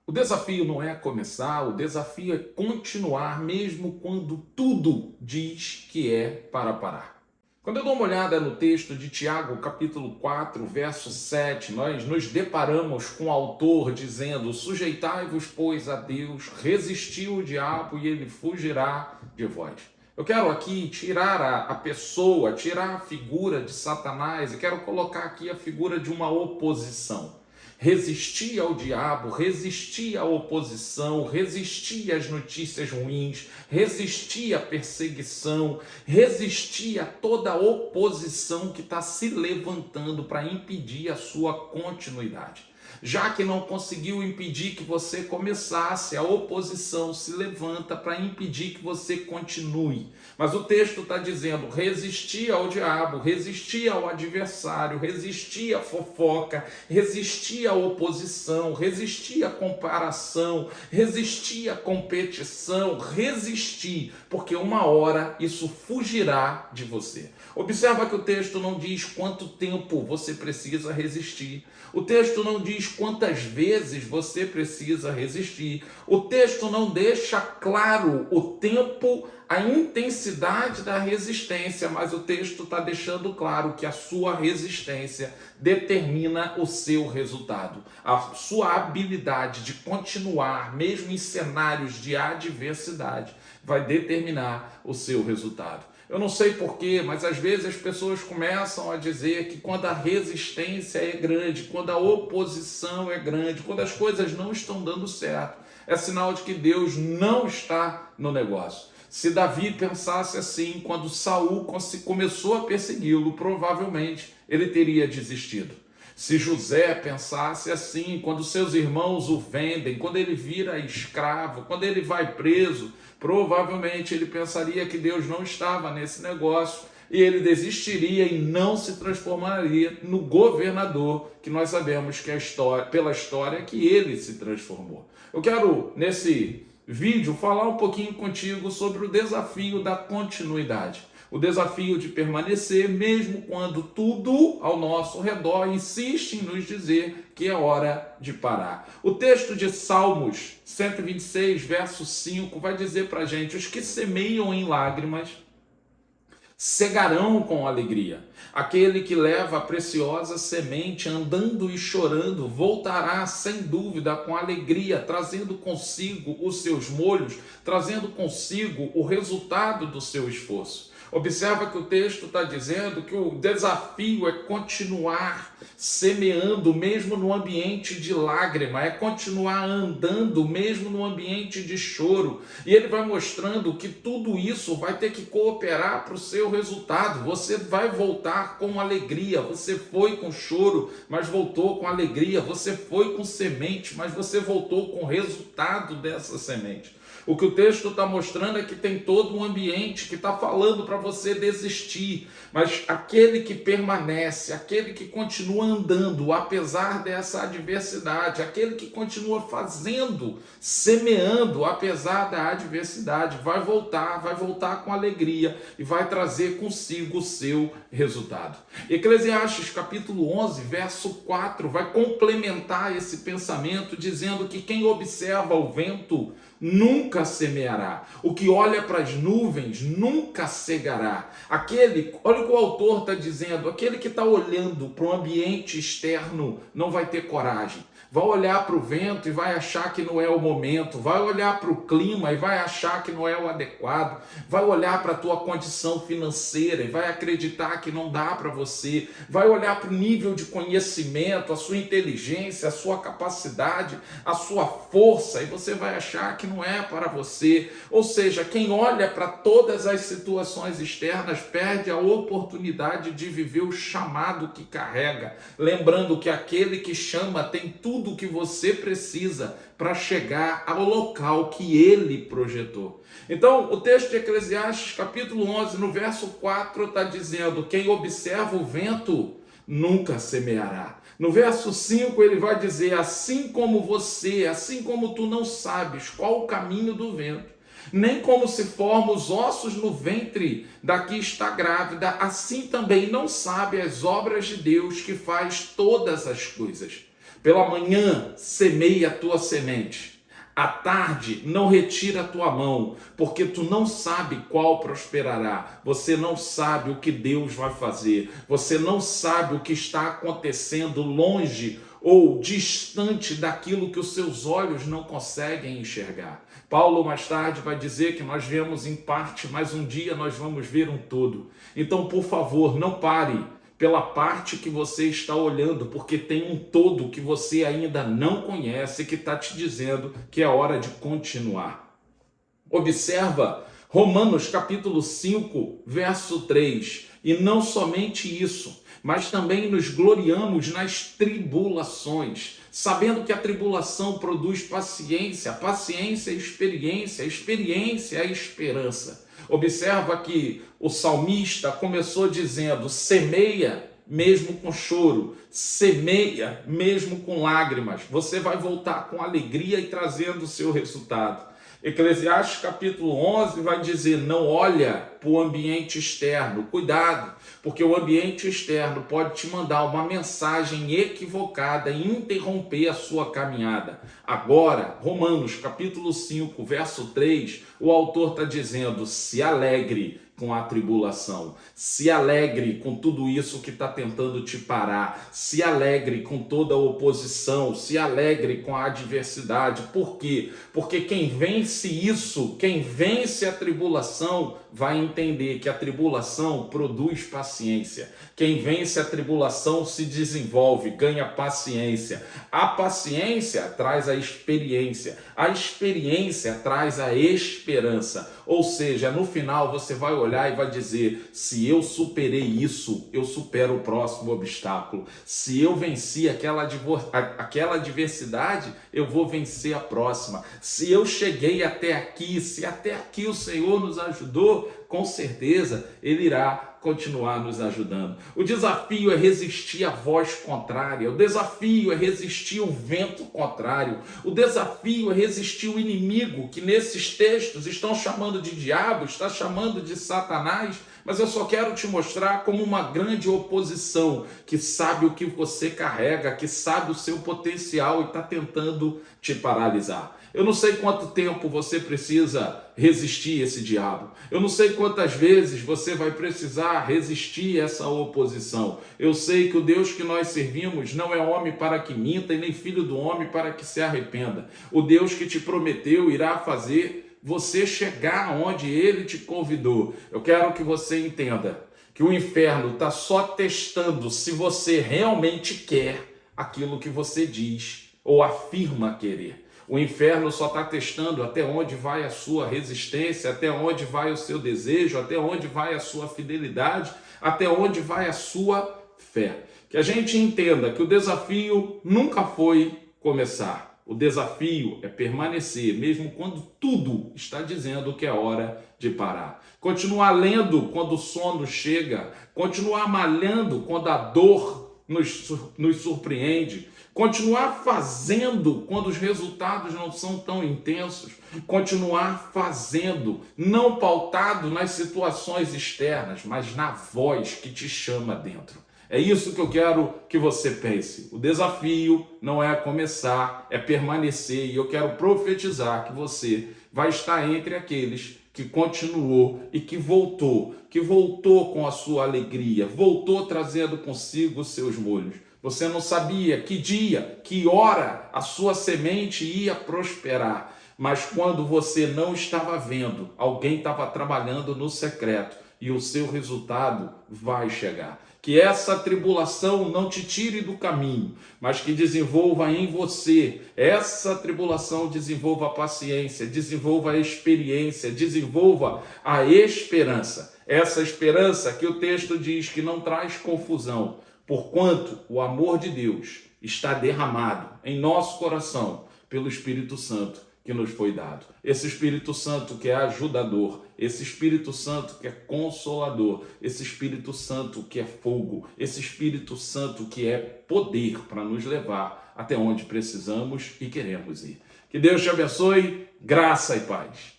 O desafio não é começar, o desafio é continuar, mesmo quando tudo diz que é para parar. Quando eu dou uma olhada no texto de Tiago, capítulo 4, verso 7, nós nos deparamos com o autor dizendo: sujeitai-vos, pois, a Deus, resisti o diabo e ele fugirá de vós. Eu quero aqui tirar a pessoa, tirar a figura de Satanás e quero colocar aqui a figura de uma oposição. Resistir ao diabo, resistir à oposição, resistir às notícias ruins, resistir à perseguição, resistir a toda a oposição que está se levantando para impedir a sua continuidade. Já que não conseguiu impedir que você começasse, a oposição se levanta para impedir que você continue. Mas o texto está dizendo: resistir ao diabo, resistir ao adversário, resistir à fofoca, resistir à oposição, resistir à comparação, resistir à competição, resistir, porque uma hora isso fugirá de você. Observa que o texto não diz quanto tempo você precisa resistir. O texto não diz quantas vezes você precisa resistir. O texto não deixa claro o tempo, a intensidade da resistência, mas o texto está deixando claro que a sua resistência determina o seu resultado. A sua habilidade de continuar, mesmo em cenários de adversidade, vai determinar o seu resultado. Eu não sei porquê, mas às vezes as pessoas começam a dizer que quando a resistência é grande, quando a oposição é grande, quando as coisas não estão dando certo, é sinal de que Deus não está no negócio. Se Davi pensasse assim, quando Saul começou a persegui-lo, provavelmente ele teria desistido. Se José pensasse assim, quando seus irmãos o vendem, quando ele vira escravo, quando ele vai preso, provavelmente ele pensaria que Deus não estava nesse negócio e ele desistiria e não se transformaria no governador que nós sabemos que pela história que ele se transformou. Eu quero, nesse vídeo, falar um pouquinho contigo sobre o desafio da continuidade. O desafio de permanecer mesmo quando tudo ao nosso redor insiste em nos dizer que é hora de parar. O texto de Salmos 126, verso 5, vai dizer para a gente: os que semeiam em lágrimas cegarão com alegria. Aquele que leva a preciosa semente andando e chorando voltará sem dúvida com alegria, trazendo consigo os seus molhos, trazendo consigo o resultado do seu esforço. Observa que o texto está dizendo que o desafio é continuar semeando mesmo no ambiente de lágrima, é continuar andando mesmo no ambiente de choro. E ele vai mostrando que tudo isso vai ter que cooperar para o seu resultado. Você vai voltar com alegria. Você foi com choro, mas voltou com alegria. Você foi com semente, mas você voltou com o resultado dessa semente. O que o texto está mostrando é que tem todo um ambiente que está falando para você desistir, mas aquele que permanece, aquele que continua andando apesar dessa adversidade, aquele que continua fazendo, semeando apesar da adversidade, vai voltar com alegria e vai trazer consigo o seu resultado. Eclesiastes capítulo 11, verso 4, vai complementar esse pensamento dizendo que quem observa o vento nunca semeará. O que olha para as nuvens nunca cegará. Olha o que o autor está dizendo, aquele que está olhando para o ambiente externo não vai ter coragem. Vai olhar para o vento e vai achar que não é o momento, vai olhar para o clima e vai achar que não é o adequado, vai olhar para a tua condição financeira e vai acreditar que não dá para você, vai olhar para o nível de conhecimento, a sua inteligência, a sua capacidade, a sua força, e você vai achar que não é para você. Ou seja, quem olha para todas as situações externas perde a oportunidade de viver o chamado que carrega, lembrando que aquele que chama tem tudo o que você precisa para chegar ao local que ele projetou. Então, o texto de Eclesiastes, capítulo 11, no verso 4, está dizendo: quem observa o vento nunca semeará. No verso 5 ele vai dizer: assim como tu não sabes qual o caminho do vento, nem como se formam os ossos no ventre da que está grávida, assim também não sabe as obras de Deus que faz todas as coisas. Pela manhã, semeia a tua semente. À tarde, não retira a tua mão, porque tu não sabe qual prosperará. Você não sabe o que Deus vai fazer. Você não sabe o que está acontecendo longe ou distante daquilo que os seus olhos não conseguem enxergar. Paulo mais tarde vai dizer que nós vemos em parte, mas um dia nós vamos ver um todo. Então, por favor, não pare pela parte que você está olhando, porque tem um todo que você ainda não conhece, que está te dizendo que é hora de continuar. Observa Romanos capítulo 5, verso 3. E não somente isso, mas também nos gloriamos nas tribulações, sabendo que a tribulação produz paciência, paciência é experiência, experiência é esperança. Observa que o salmista começou dizendo: semeia mesmo com choro, semeia mesmo com lágrimas. Você vai voltar com alegria e trazendo o seu resultado. Eclesiastes capítulo 11 vai dizer: não olha para o ambiente externo, cuidado, porque o ambiente externo pode te mandar uma mensagem equivocada e interromper a sua caminhada. Agora, Romanos capítulo 5, verso 3, o autor está dizendo: se alegre com a tribulação, se alegre com tudo isso que está tentando te parar, se alegre com toda a oposição, se alegre com a adversidade. Por quê? Porque quem vence isso, quem vence a tribulação, vai entender que a tribulação produz paciência. Quem vence a tribulação se desenvolve, ganha paciência. A paciência traz a experiência traz a esperança. Ou seja, no final você vai olhar e vai dizer: se eu superei isso, eu supero o próximo obstáculo. Se eu venci aquela adversidade, eu vou vencer a próxima. Se eu cheguei até aqui, se até aqui o Senhor nos ajudou, com certeza Ele irá continuar nos ajudando. O desafio é resistir à voz contrária, o desafio é resistir ao vento contrário, o desafio é resistir ao inimigo, que nesses textos estão chamando de diabo, está chamando de Satanás, mas eu só quero te mostrar como uma grande oposição que sabe o que você carrega, que sabe o seu potencial e está tentando te paralisar. Eu não sei quanto tempo você precisa resistir esse diabo. Eu não sei quantas vezes você vai precisar resistir essa oposição. Eu sei que o Deus que nós servimos não é homem para que minta e nem filho do homem para que se arrependa. O Deus que te prometeu irá fazer você chegar onde Ele te convidou. Eu quero que você entenda que o inferno está só testando se você realmente quer aquilo que você diz ou afirma querer. O inferno só está testando até onde vai a sua resistência, até onde vai o seu desejo, até onde vai a sua fidelidade, até onde vai a sua fé. Que a gente entenda que o desafio nunca foi começar. O desafio é permanecer, mesmo quando tudo está dizendo que é hora de parar. Continuar lendo quando o sono chega, continuar malhando quando a dor nos surpreende, continuar fazendo quando os resultados não são tão intensos, continuar fazendo, não pautado nas situações externas, mas na voz que te chama dentro. É isso que eu quero que você pense. O desafio não é começar, é permanecer, e eu quero profetizar que você vai estar entre aqueles que continuou e que voltou com a sua alegria, voltou trazendo consigo os seus molhos. Você não sabia que dia, que hora a sua semente ia prosperar, mas quando você não estava vendo, alguém estava trabalhando no secreto e o seu resultado vai chegar. Que essa tribulação não te tire do caminho, mas que desenvolva em você. Essa tribulação desenvolva a paciência, desenvolva a experiência, desenvolva a esperança. Essa esperança que o texto diz que não traz confusão, porquanto o amor de Deus está derramado em nosso coração pelo Espírito Santo que nos foi dado. Esse Espírito Santo que é ajudador, esse Espírito Santo que é consolador, esse Espírito Santo que é fogo, esse Espírito Santo que é poder para nos levar até onde precisamos e queremos ir. Que Deus te abençoe, graça e paz.